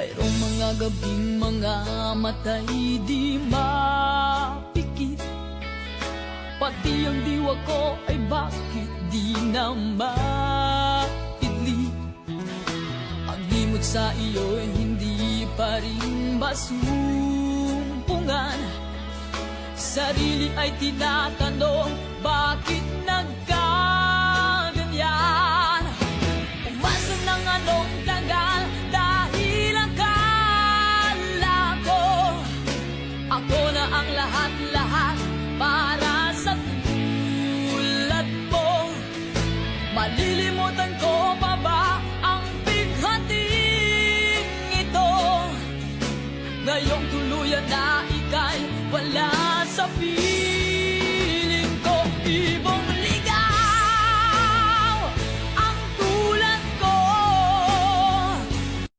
Mayroong mga gabing mga matay di mapikit, pati ang diwa ko ay bakit di na maidli. Ang himot sa iyo'y hindi pa rin masumpungan. Sarili ay tinatanong, bakit nagka